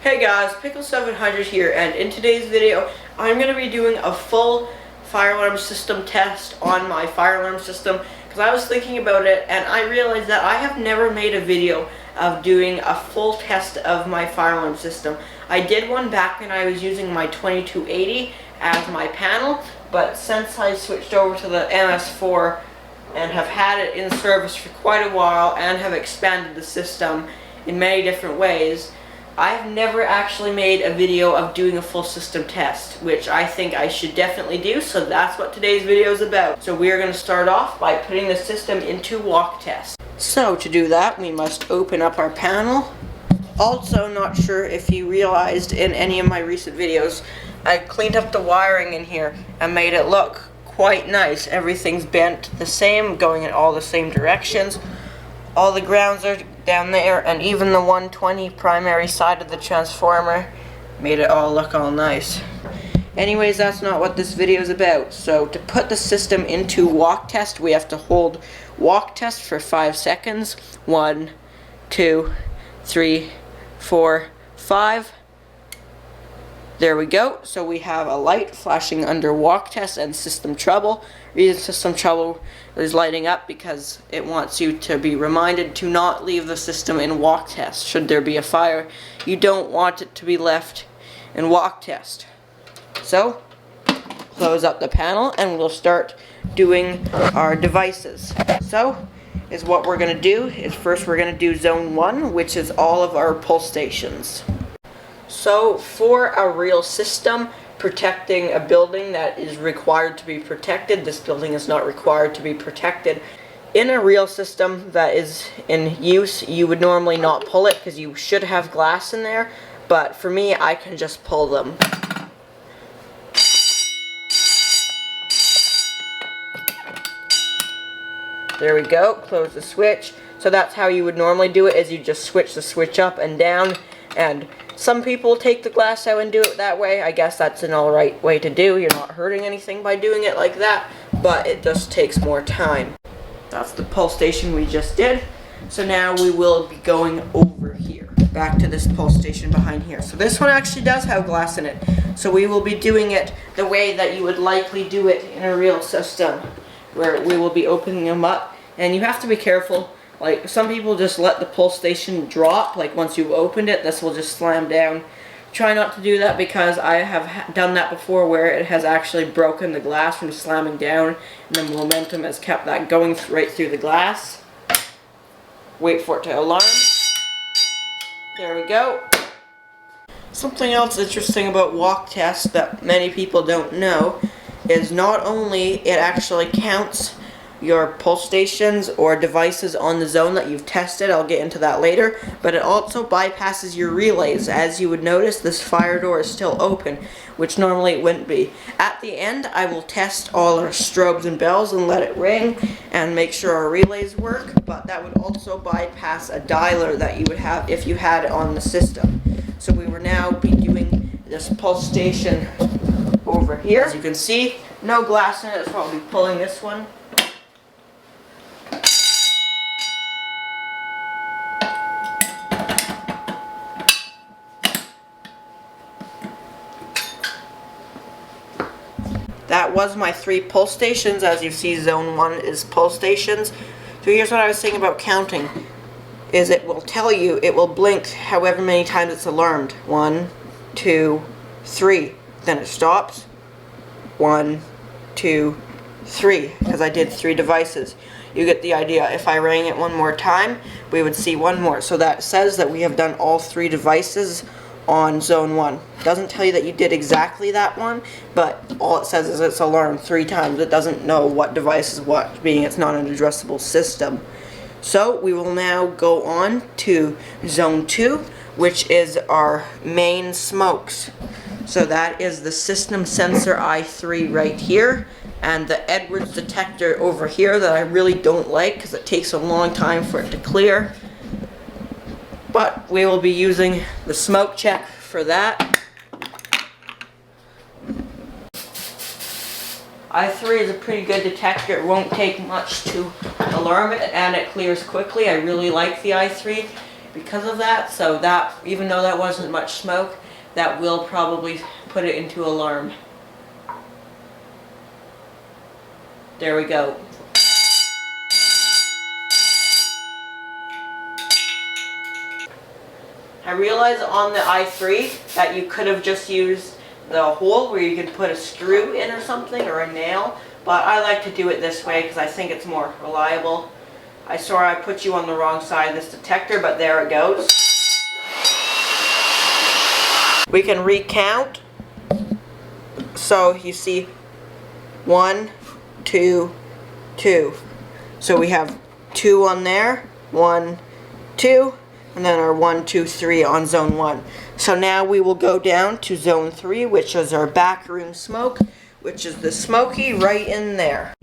Hey guys, Pickle700 here, and in today's video, I'm going to be doing a full fire alarm system test on my fire alarm system, because I was thinking about it, and I realized that I have never made a video of doing a full test of my fire alarm system. I did one back when I was using my 2280 as my panel, but since I switched over to the MS4 and have had it in service for quite a while and have expanded the system in many different ways, I've never actually made a video of doing a full system test, which I think I should definitely do, so that's what today's video is about. So we are going to start off by putting the system into walk test. So to do that, we must open up our panel. Also, not sure if you realized in any of my recent videos, I cleaned up the wiring in here and made it look quite nice. Everything's bent the same, going in all the same directions. All the grounds are down there, and even the 120 primary side of the transformer made it all look all nice. Anyways, that's not what this video is about. So to put the system into walk test, we have to hold walk test for 5 seconds. 1, 2, 3, 4, 5. There we go. So we have a light flashing under walk test and system trouble. Reason system trouble is lighting up because it wants you to be reminded to not leave the system in walk test. Should there be a fire, you don't want it to be left in walk test. So close up the panel and we'll start doing our devices. So is what we're going to do is first we're going to do zone 1, which is all of our pull stations. So for a real system protecting a building that is required to be protected, this building is not required to be protected. In a real system that is in use, you would normally not pull it because you should have glass in there, but for me, I can just pull them. There we go, close the switch. So that's how you would normally do it, is you just switch the switch up and down, and some people take the glass out and do it that way. I guess that's an alright way to do. You're not hurting anything by doing it like that, but it just takes more time. That's the pull station we just did. So now we will be going over here, back to this pull station behind here. So this one actually does have glass in it. So we will be doing it the way that you would likely do it in a real system, where we will be opening them up. And you have to be careful. Like, some people just let the pull station drop, like once you've opened it, this will just slam down. Try not to do that, because I have done that before where it has actually broken the glass from slamming down, and the momentum has kept that going right through the glass. Wait for it to alarm. There we go. Something else interesting about walk test that many people don't know is not only it actually counts your pull stations or devices on the zone that you've tested, I'll get into that later, but it also bypasses your relays. As you would notice, this fire door is still open, which normally it wouldn't be. At the end, I will test all our strobes and bells and let it ring and make sure our relays work, but that would also bypass a dialer that you would have if you had it on the system. So we will now be doing this pulse station over here. As you can see, no glass in it, so I'll be pulling this one. That was my 3 pull stations. As you see, zone 1 is pull stations. So here's what I was saying about counting, is it will tell you, it will blink however many times it's alarmed. 1, 2, 3. Then it stops. 1, 2, 3, because I did 3 devices. You get the idea. If I rang it one more time, we would see one more. So that says that we have done all 3 devices on zone 1. Doesn't tell you that you did exactly that one, but all it says is it's alarmed 3 times. It doesn't know what device is what, being it's not an addressable system. So we will now go on to zone 2, which is our main smokes. So that is the system sensor I3 right here, and the Edwards detector over here that I really don't like because it takes a long time for it to clear. But we will be using the smoke check for that. I3 is a pretty good detector. It won't take much to alarm it, and it clears quickly. I really like the I3. because of that. So that, even though that wasn't much smoke, that will probably put it into alarm. There we go. I realize on the i3 that you could have just used the hole where you could put a screw in or something, or a nail, but I like to do it this way because I think it's more reliable. I saw I put you on the wrong side of this detector, but there it goes. We can recount. So you see 1, 2, 2. So we have 2 on there, 1, 2, and then our 1, 2, 3 on zone 1. So now we will go down to zone 3, which is our backroom smoke, which is the smoky right in there.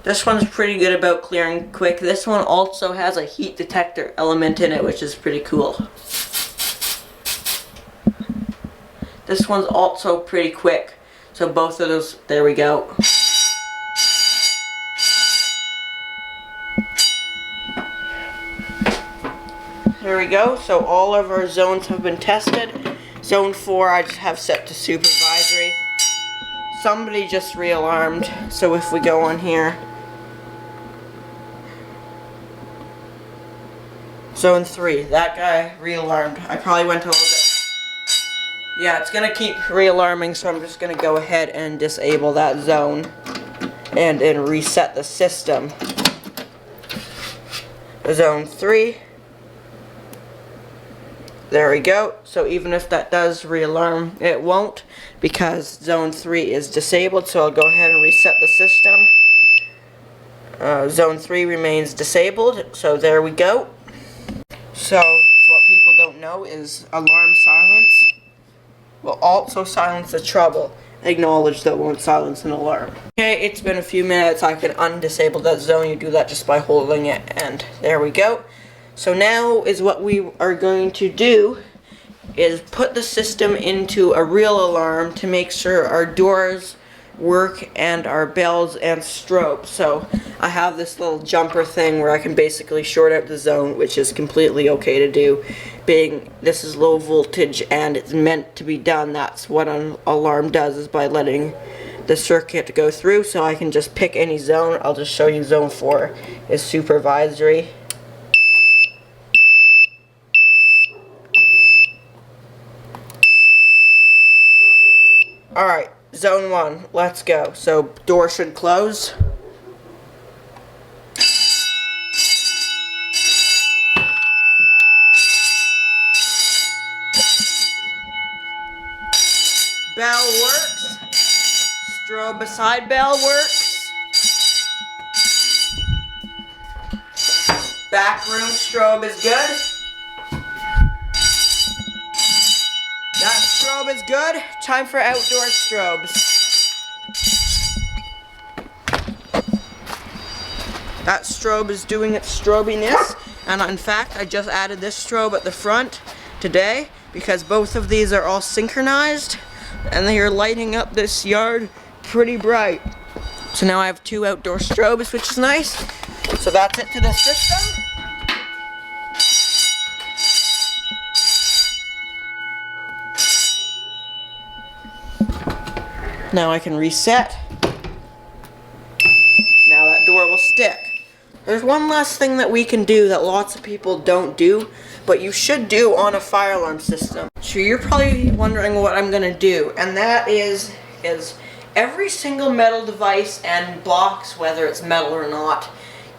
This one's pretty good about clearing quick. This one also has a heat detector element in it, which is pretty cool. This one's also pretty quick. So both of those, there we go. There we go. So all of our zones have been tested. Zone 4 I just have set to supervisory. Somebody just re-alarmed. So if we go on here. Zone 3, that guy re-alarmed. I probably went a little bit. Yeah, it's gonna keep re-alarming, so I'm just gonna go ahead and disable that zone and then reset the system. Zone 3. There we go. So even if that does re-alarm, it won't, because zone 3 is disabled. So I'll go ahead and reset the system. Zone 3 remains disabled, so there we go. So what people don't know is alarm silence will also silence the trouble. Acknowledge that won't silence an alarm. Okay, it's been a few minutes. I can undisable that zone. You do that just by holding it, and there we go. So now is what we are going to do is put the system into a real alarm to make sure our doors work and our bells and strobe. So I have this little jumper thing where I can basically short out the zone, which is completely okay to do, being this is low voltage and it's meant to be done. That's what an alarm does, is by letting the circuit go through. So I can just pick any zone. I'll just show you zone 4 is supervisory. Alright, zone 1, let's go. So door should close. Bell works. Strobe beside bell works. Back room strobe is good. That strobe is good. Time for outdoor strobes. That strobe is doing its strobiness, and in fact I just added this strobe at the front today because both of these are all synchronized and they are lighting up this yard pretty bright. So now I have 2 outdoor strobes, which is nice. So that's it to the system. Now I can reset. Now that door will stick. There's one last thing that we can do that lots of people don't do, but you should do on a fire alarm system. So you're probably wondering what I'm gonna do, and that is every single metal device and box, whether it's metal or not,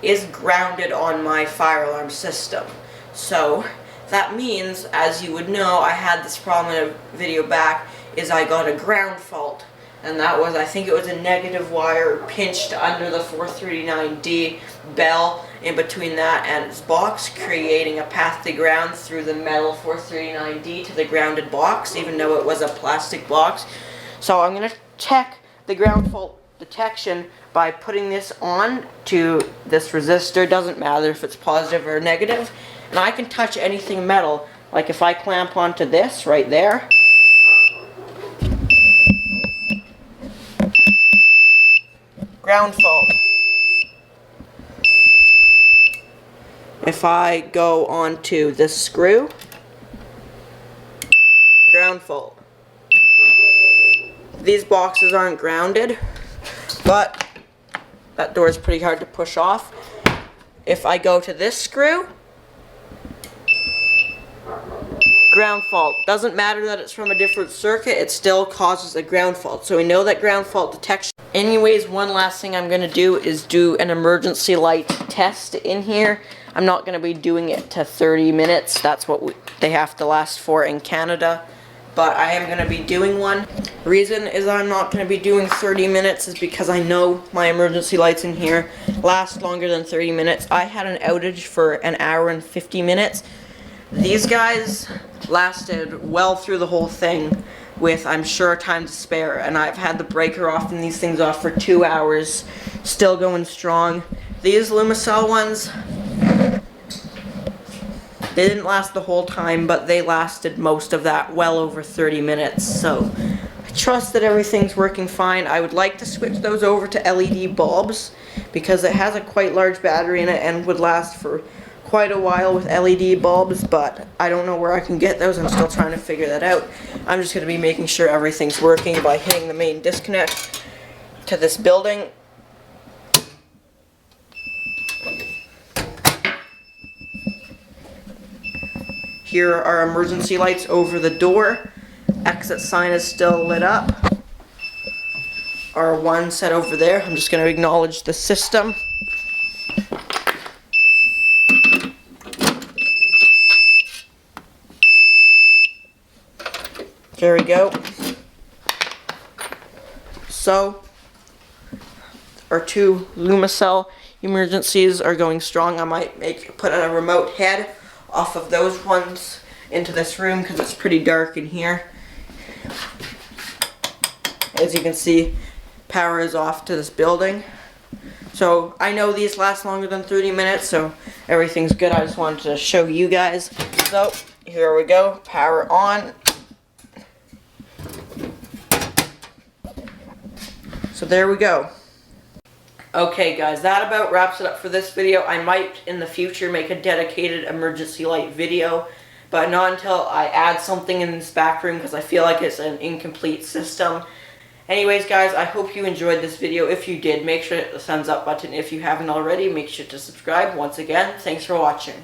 is grounded on my fire alarm system. So that means, as you would know, I had this problem in a video back, is I got a ground fault. And that was, I think it was a negative wire pinched under the 439D bell in between that and its box, creating a path to ground through the metal 439D to the grounded box, even though it was a plastic box. So I'm going to check the ground fault detection by putting this on to this resistor. Doesn't matter if it's positive or negative. And I can touch anything metal, like if I clamp onto this right there. Ground fault. If I go onto this screw, ground fault. These boxes aren't grounded, but that door is pretty hard to push off. If I go to this screw, ground fault. Doesn't matter that it's from a different circuit, it still causes a ground fault. So we know that ground fault detection. Anyways, one last thing I'm going to do is do an emergency light test in here. I'm not going to be doing it to 30 minutes. That's what they have to last for in Canada. But I am going to be doing one. Reason is I'm not going to be doing 30 minutes is because I know my emergency lights in here last longer than 30 minutes. I had an outage for an hour and 50 minutes. These guys lasted well through the whole thing with, I'm sure, time to spare. And I've had the breaker off and these things off for 2 hours. Still going strong. These Lumicell ones, they didn't last the whole time, but they lasted most of that, well over 30 minutes. So I trust that everything's working fine. I would like to switch those over to LED bulbs because it has a quite large battery in it and would last for quite a while with LED bulbs, but I don't know where I can get those. I'm still trying to figure that out. I'm just going to be making sure everything's working by hitting the main disconnect to this building. Here are our emergency lights over the door. Exit sign is still lit up. Our one set over there. I'm just going to acknowledge the system. There we go. So, our two Lumicell emergencies are going strong. I might put a remote head off of those ones into this room because it's pretty dark in here. As you can see, power is off to this building. So I know these last longer than 30 minutes, so everything's good. I just wanted to show you guys. So here we go, power on. So there we go. Okay guys, that about wraps it up for this video. I might in the future make a dedicated emergency light video, but not until I add something in this back room because I feel like it's an incomplete system. Anyways guys, I hope you enjoyed this video. If you did, make sure to hit the thumbs up button. If you haven't already, make sure to subscribe. Once again, thanks for watching.